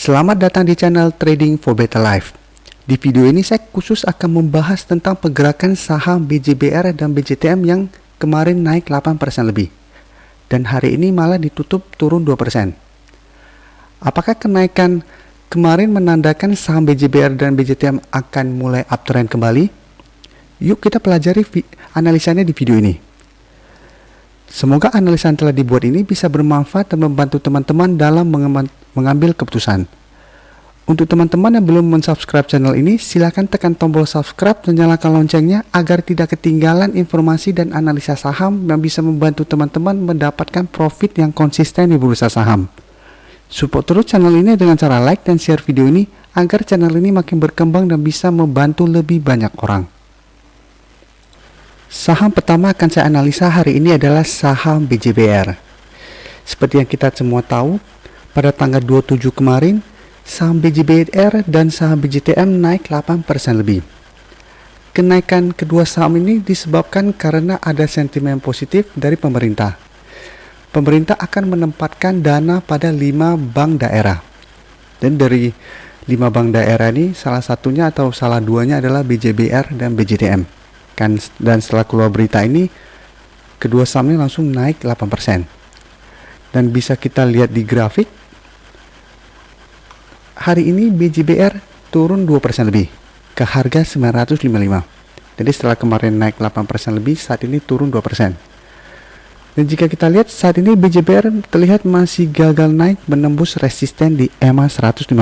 Selamat datang di channel Trading for Better Life. Di video ini saya khusus akan membahas tentang pergerakan saham BJBR dan BJTM yang kemarin naik 8% lebih. Dan hari ini malah ditutup turun 2%. Apakah kenaikan kemarin menandakan saham BJBR dan BJTM akan mulai uptrend kembali? Yuk kita pelajari analisanya di video ini. Semoga analisa yang telah dibuat ini bisa bermanfaat dan membantu teman-teman dalam mengambil keputusan. Untuk teman-teman yang belum mensubscribe channel ini, silakan tekan tombol subscribe dan nyalakan loncengnya agar tidak ketinggalan informasi dan analisa saham yang bisa membantu teman-teman mendapatkan profit yang konsisten di bursa saham. Support terus channel ini dengan cara like dan share video ini agar channel ini makin berkembang dan bisa membantu lebih banyak orang. Saham pertama akan saya analisa hari ini adalah saham BJBR. Seperti yang kita semua tahu, pada tanggal 27 kemarin, saham BJBR dan saham BJTM naik 8% lebih. Kenaikan kedua saham ini disebabkan karena ada sentimen positif dari pemerintah. Pemerintah akan menempatkan dana pada 5 bank daerah. Dan dari 5 bank daerah ini, salah satunya atau salah duanya adalah BJBR dan BJTM. Dan setelah keluar berita ini, kedua saham ini langsung naik 8%. Dan bisa kita lihat di grafik, hari ini BJBR turun 2% lebih ke harga 955. Jadi setelah kemarin naik 8% lebih, saat ini turun 2%. Dan jika kita lihat saat ini BJBR terlihat masih gagal naik menembus resisten di EMA 150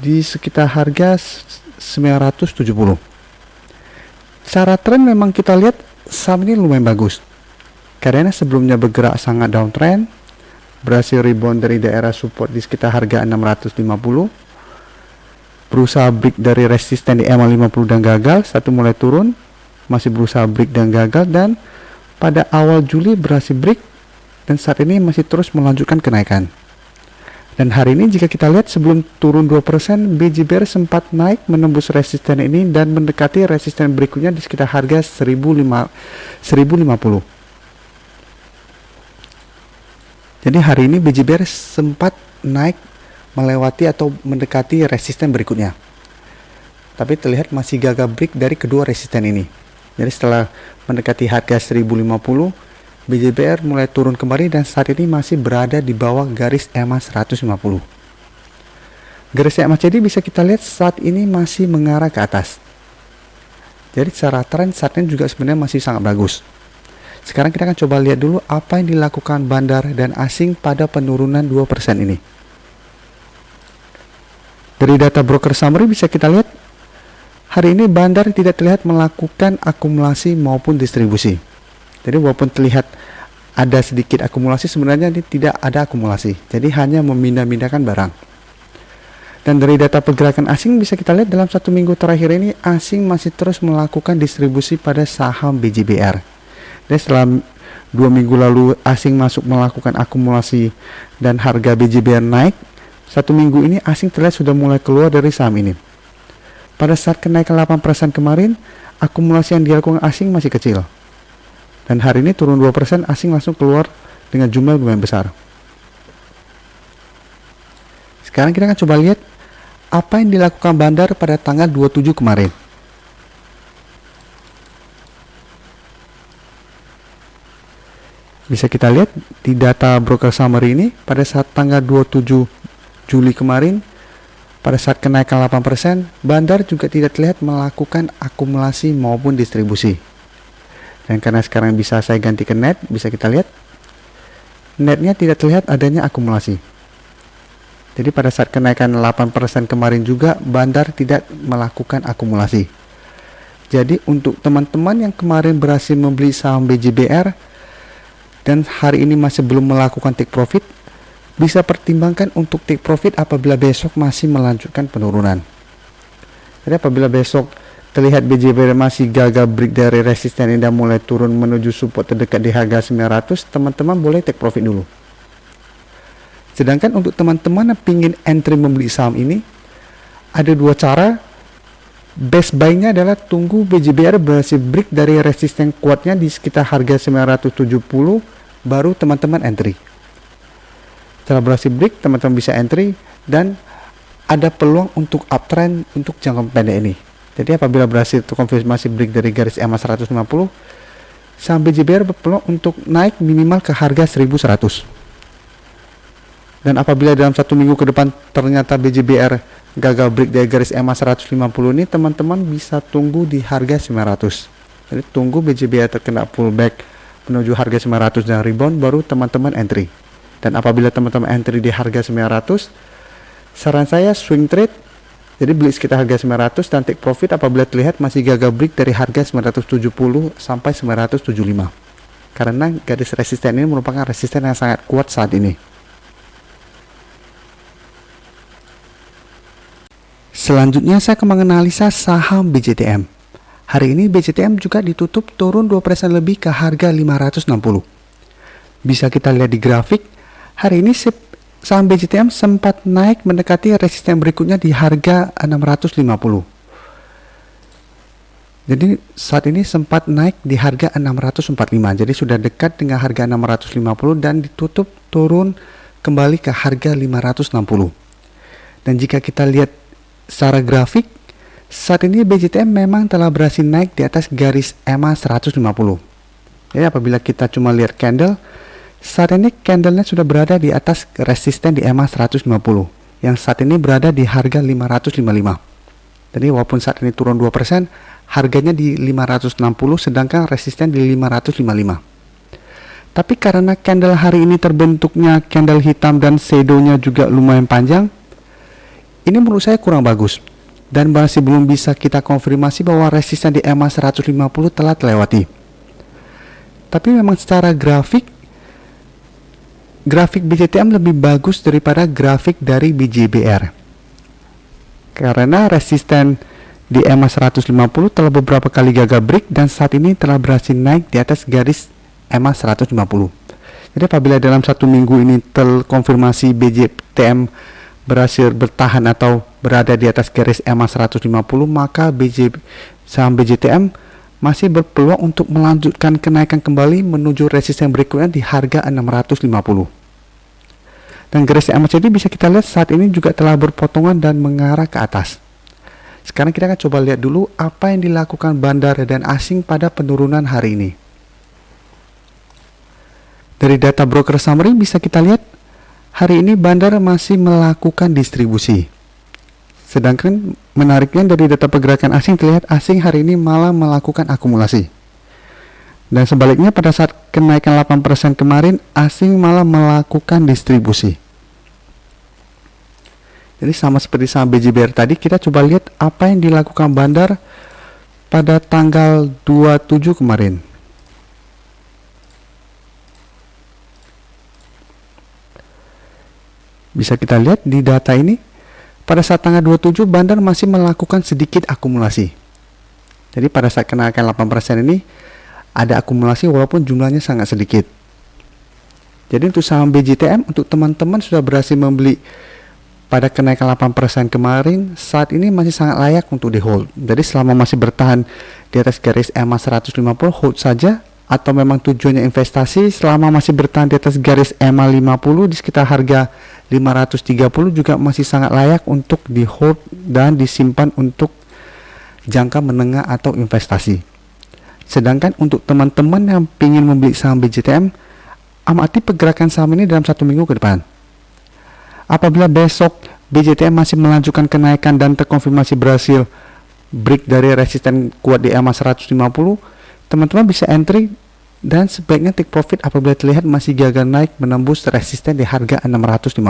di sekitar harga 970. Secara tren memang kita lihat saham ini lumayan bagus karena sebelumnya bergerak sangat downtrend, berhasil rebound dari daerah support di sekitar harga 650, berusaha break dari resisten di EMA 50 dan gagal, satu mulai turun, masih berusaha break dan gagal, dan pada awal Juli berhasil break dan saat ini masih terus melanjutkan kenaikan. Dan hari ini jika kita lihat sebelum turun 2%, BJBR sempat naik menembus resisten ini dan mendekati resisten berikutnya di sekitar harga 1050. Jadi hari ini BJBR sempat naik melewati atau mendekati resisten berikutnya. Tapi terlihat masih gagal break dari kedua resisten ini. Jadi setelah mendekati harga 1050, BJBR mulai turun kembali dan saat ini masih berada di bawah garis EMA 150. Garis EMA jadi bisa kita lihat saat ini masih mengarah ke atas. Jadi secara tren saat ini juga sebenarnya masih sangat bagus. Sekarang kita akan coba lihat dulu apa yang dilakukan bandar dan asing pada penurunan 2% ini. Dari data broker summary bisa kita lihat hari ini bandar tidak terlihat melakukan akumulasi maupun distribusi. Jadi walaupun terlihat ada sedikit akumulasi, sebenarnya ini tidak ada akumulasi. Jadi hanya memindah-mindahkan barang. Dan dari data pergerakan asing bisa kita lihat dalam 1 minggu terakhir ini asing masih terus melakukan distribusi pada saham BJBR. Dan setelah 2 minggu lalu asing masuk melakukan akumulasi dan harga BJBR naik, 1 minggu ini asing terlihat sudah mulai keluar dari saham ini. Pada saat kenaikan 8% kemarin, akumulasi yang dilakukan asing masih kecil. Dan hari ini turun 2%, asing langsung keluar dengan jumlah lumayan besar. Sekarang kita akan coba lihat apa yang dilakukan bandar pada tanggal 27 kemarin. Bisa kita lihat di data broker summary ini pada saat tanggal 27 Juli kemarin, pada saat kenaikan 8%, bandar juga tidak terlihat melakukan akumulasi maupun distribusi. Dan karena sekarang bisa saya ganti ke net, bisa kita lihat netnya tidak terlihat adanya akumulasi. Jadi pada saat kenaikan 8% kemarin juga bandar tidak melakukan akumulasi. Jadi untuk teman-teman yang kemarin berhasil membeli saham BJBR dan hari ini masih belum melakukan take profit, bisa pertimbangkan untuk take profit apabila besok masih melanjutkan penurunan. Jadi apabila besok terlihat BJBR masih gagal break dari resisten ini dan mulai turun menuju support terdekat di harga 900, teman-teman boleh take profit dulu. Sedangkan untuk teman-teman yang ingin entry membeli saham ini, ada dua cara. Best buy-nya adalah tunggu BJBR berhasil break dari resisten kuatnya di sekitar harga 970, baru teman-teman entry. Setelah berhasil break, teman-teman bisa entry dan ada peluang untuk uptrend untuk jangka pendek ini. Jadi apabila berhasil terkonfirmasi break dari garis EMA 150, saham BJBR berpeluang untuk naik minimal ke harga 1100. Dan apabila dalam 1 minggu ke depan ternyata BJBR gagal break dari garis EMA 150 ini, teman-teman bisa tunggu di harga 900. Jadi tunggu BJBR terkena pullback menuju harga 900 dan rebound, baru teman-teman entry. Dan apabila teman-teman entry di harga 900, saran saya swing trade. Jadi beli sekitar harga 900 dan take profit apabila terlihat masih gagal break dari harga 970 sampai 975. Karena garis resisten ini merupakan resisten yang sangat kuat saat ini. Selanjutnya saya akan menganalisa saham BJTM. Hari ini BJTM juga ditutup turun 2% lebih ke harga 560. Bisa kita lihat di grafik, hari ini saham BJTM sempat naik mendekati resisten berikutnya di harga 650. Jadi saat ini sempat naik di harga 645. Jadi sudah dekat dengan harga 650 dan ditutup turun kembali ke harga 560. Dan jika kita lihat secara grafik, saat ini BJTM memang telah berhasil naik di atas garis EMA 150. Jadi apabila kita cuma lihat candle, saat ini candlenya sudah berada di atas resisten di EMA 150 yang saat ini berada di harga 555. Jadi walaupun saat ini turun 2%, harganya di 560 sedangkan resisten di 555. Tapi karena candle hari ini terbentuknya candle hitam dan shadownya juga lumayan panjang, ini menurut saya kurang bagus dan masih belum bisa kita konfirmasi bahwa resisten di EMA 150 telah terlewati. Tapi memang secara grafik BJTM lebih bagus daripada grafik dari BJBR. Karena resisten di EMA 150 telah beberapa kali gagal break dan saat ini telah berhasil naik di atas garis EMA 150. Jadi apabila dalam 1 minggu ini terkonfirmasi BJTM berhasil bertahan atau berada di atas garis EMA 150, maka saham BJTM masih berpeluang untuk melanjutkan kenaikan kembali menuju resisten berikutnya di harga 650. Dan garis EMA jadi bisa kita lihat saat ini juga telah berpotongan dan mengarah ke atas. Sekarang kita akan coba lihat dulu apa yang dilakukan bandar dan asing pada penurunan hari ini. Dari data broker summary bisa kita lihat hari ini bandar masih melakukan distribusi. Sedangkan menariknya dari data pergerakan asing terlihat asing hari ini malah melakukan akumulasi. Dan sebaliknya pada saat kenaikan 8% kemarin, asing malah melakukan distribusi. Jadi sama seperti saham BJBR tadi, kita coba lihat apa yang dilakukan bandar pada tanggal 27 kemarin. Bisa kita lihat di data ini, pada saat tanggal 27 bandar masih melakukan sedikit akumulasi. Jadi pada saat kenaikan 8% ini ada akumulasi walaupun jumlahnya sangat sedikit. Jadi untuk saham BJTM, untuk teman-teman sudah berhasil membeli pada kenaikan 8% kemarin, saat ini masih sangat layak untuk di hold. Jadi selama masih bertahan di atas garis EMA 150, hold saja. Atau memang tujuannya investasi, selama masih bertahan di atas garis EMA 50 di sekitar harga 530 juga masih sangat layak untuk di hold dan disimpan untuk jangka menengah atau investasi. Sedangkan untuk teman-teman yang ingin membeli saham BJTM, amati pergerakan saham ini dalam 1 minggu ke depan. Apabila besok BJTM masih melanjutkan kenaikan dan terkonfirmasi berhasil break dari resisten kuat di EMA 150, teman-teman bisa entry dan sebaiknya take profit apabila terlihat masih gagal naik menembus resisten di harga 650.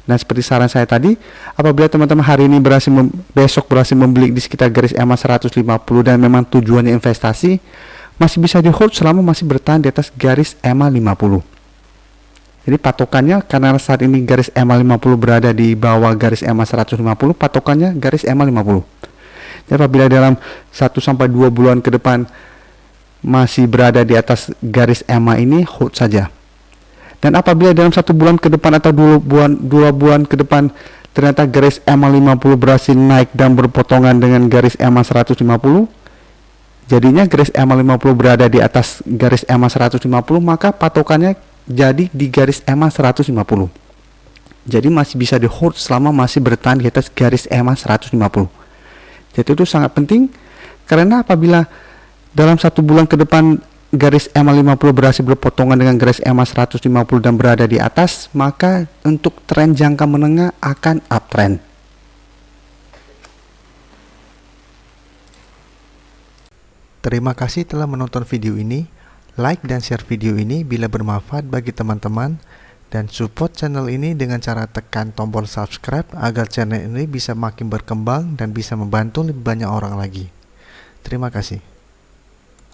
Dan seperti saran saya tadi, apabila teman-teman hari ini besok berhasil membeli di sekitar garis EMA 150 dan memang tujuannya investasi, masih bisa di hold selama masih bertahan di atas garis EMA 50. Jadi patokannya karena saat ini garis EMA 50 berada di bawah garis EMA 150, patokannya garis EMA 50. Jadi apabila dalam 1-2 bulan ke depan masih berada di atas garis EMA ini, hold saja. Dan apabila dalam 1 bulan ke depan atau 2 bulan ke depan ternyata garis EMA 50 berhasil naik dan berpotongan dengan garis EMA 150, jadinya garis EMA 50 berada di atas garis EMA 150, maka patokannya jadi di garis EMA 150. Jadi masih bisa di hold selama masih bertahan di atas garis EMA 150. Jadi itu sangat penting, karena apabila dalam 1 bulan ke depan garis EMA 50 berhasil berpotongan dengan garis EMA 150 dan berada di atas, maka untuk tren jangka menengah akan uptrend. Terima kasih telah menonton video ini. Like dan share video ini bila bermanfaat bagi teman-teman, dan support channel ini dengan cara tekan tombol subscribe agar channel ini bisa makin berkembang dan bisa membantu lebih banyak orang lagi. Terima kasih.